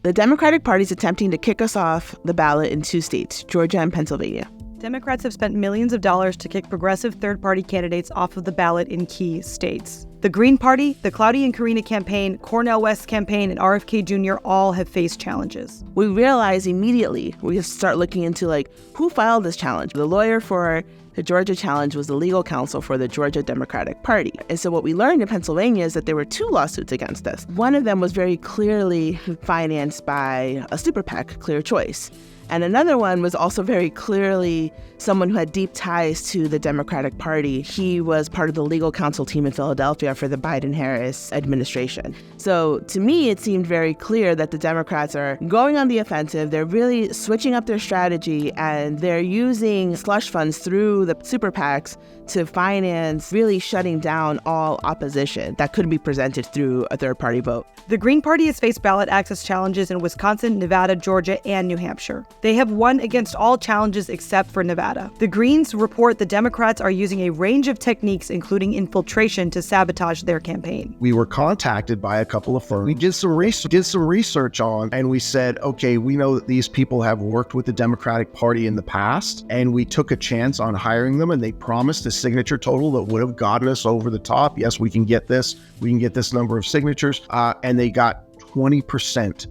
The Democratic Party is attempting to kick us off the ballot in 2 states, Georgia and Pennsylvania. Democrats have spent millions of dollars to kick progressive third-party candidates off of the ballot in key states. The Green Party, the Claudia Karina Campaign, Cornell West Campaign, and RFK Jr. all have faced challenges. We realized immediately we have to start looking into who filed this challenge. The lawyer for the Georgia challenge was the legal counsel for the Georgia Democratic Party. And so what we learned in Pennsylvania is that there were 2 lawsuits against us. One of them was very clearly financed by a super PAC, Clear Choice. And another one was also very clearly someone who had deep ties to the Democratic Party. He was part of the legal counsel team in Philadelphia for the Biden-Harris administration. So to me, it seemed very clear that the Democrats are going on the offensive. They're really switching up their strategy, and they're using slush funds through the super PACs to finance really shutting down all opposition that could be presented through a third-party vote. The Green Party has faced ballot access challenges in Wisconsin, Nevada, Georgia, and New Hampshire. They have won against all challenges except for Nevada. The Greens report the Democrats are using a range of techniques, including infiltration, to sabotage their campaign. We were contacted by a couple of firms. We did some research on, and we said, okay, we know that these people have worked with the Democratic Party in the past, and we took a chance on hiring them, and they promised a signature total that would have gotten us over the top. Yes, we can get this. We can get this number of signatures. And they got 20%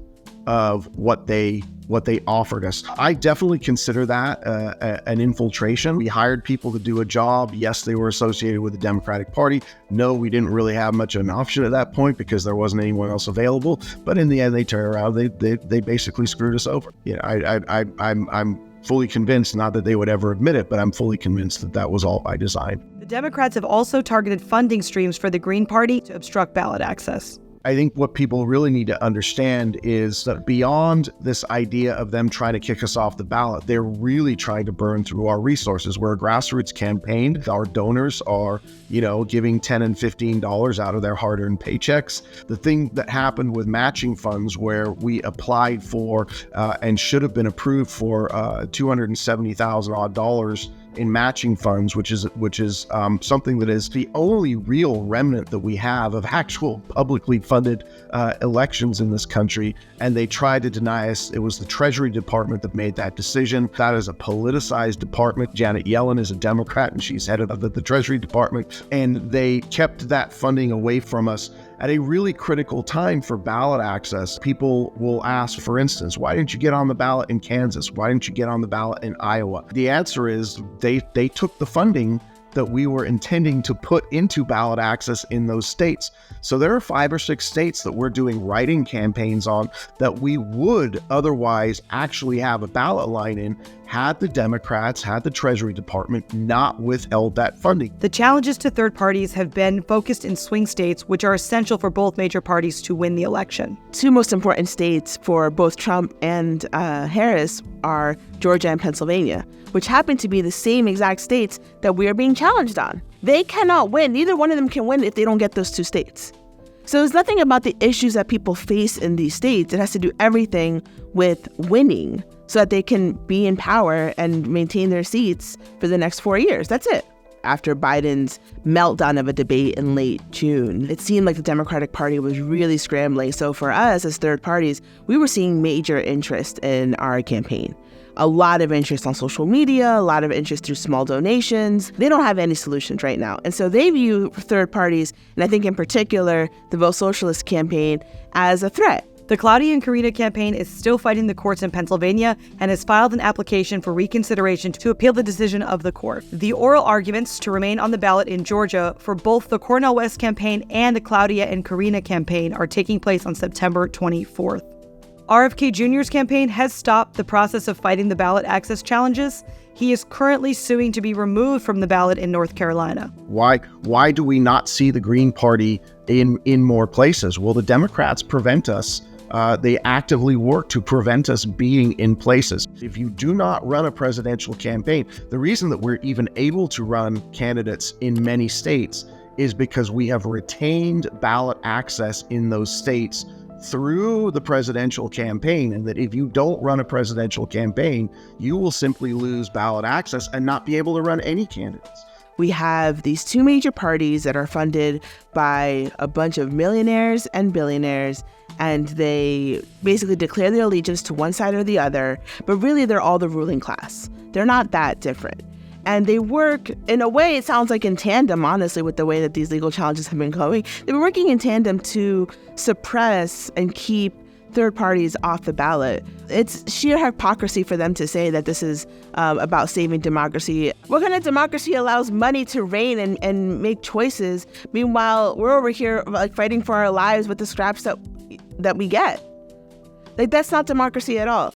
of what they offered us. I definitely consider that an infiltration. We hired people to do a job. Yes, they were associated with the Democratic Party. No, we didn't really have much of an option at that point because there wasn't anyone else available. But in the end, they turned around. They basically screwed us over. I'm fully convinced, not that they would ever admit it, but I'm fully convinced that was all by design. The Democrats have also targeted funding streams for the Green Party to obstruct ballot access. I think what people really need to understand is that beyond this idea of them trying to kick us off the ballot, they're really trying to burn through our resources. We're a grassroots campaign. Our donors are, giving $10 and $15 out of their hard-earned paychecks. The thing that happened with matching funds, where we applied for and should have been approved for $270,000 odd in matching funds, which is something that is the only real remnant that we have of actual publicly funded elections in this country. And they tried to deny us. It was the Treasury Department that made that decision. That is a politicized department. Janet Yellen is a Democrat, and she's head of the Treasury Department. And they kept that funding away from us at a really critical time for ballot access. People will ask, for instance, why didn't you get on the ballot in Kansas? Why didn't you get on the ballot in Iowa? The answer is they took the funding that we were intending to put into ballot access in those states. So there are 5 or 6 states that we're doing write-in campaigns on that we would otherwise actually have a ballot line in had the Democrats, had the Treasury Department not withheld that funding. The challenges to third parties have been focused in swing states, which are essential for both major parties to win the election. 2 most important states for both Trump and Harris are Georgia and Pennsylvania, which happen to be the same exact states that we are being challenged on. They cannot win. Neither one of them can win if they don't get those 2 states. So it's nothing about the issues that people face in these states. It has to do everything with winning so that they can be in power and maintain their seats for the next 4 years. That's it. After Biden's meltdown of a debate in late June, it seemed like the Democratic Party was really scrambling. So for us as third parties, we were seeing major interest in our campaign. A lot of interest on social media, a lot of interest through small donations. They don't have any solutions right now. And so they view third parties, and I think in particular, the Vote Socialist campaign, as a threat. The Claudia Karina Campaign is still fighting the courts in Pennsylvania and has filed an application for reconsideration to appeal the decision of the court. The oral arguments to remain on the ballot in Georgia for both the Cornell West Campaign and the Claudia and Karina Campaign are taking place on September 24th. RFK Jr.'s campaign has stopped the process of fighting the ballot access challenges. He is currently suing to be removed from the ballot in North Carolina. Why do we not see the Green Party in more places? Well, the Democrats prevent us. They actively work to prevent us being in places. If you do not run a presidential campaign, the reason that we're even able to run candidates in many states is because we have retained ballot access in those states through the presidential campaign, and that if you don't run a presidential campaign, you will simply lose ballot access and not be able to run any candidates. We have these two major parties that are funded by a bunch of millionaires and billionaires, and they basically declare their allegiance to one side or the other, but really they're all the ruling class. They're not that different. And they work, in a way, it sounds like in tandem, honestly, with the way that these legal challenges have been going. They've been working in tandem to suppress and keep third parties off the ballot. It's sheer hypocrisy for them to say that this is about saving democracy. What kind of democracy allows money to reign and make choices? Meanwhile, we're over here like fighting for our lives with the scraps that we get. Like, that's not democracy at all.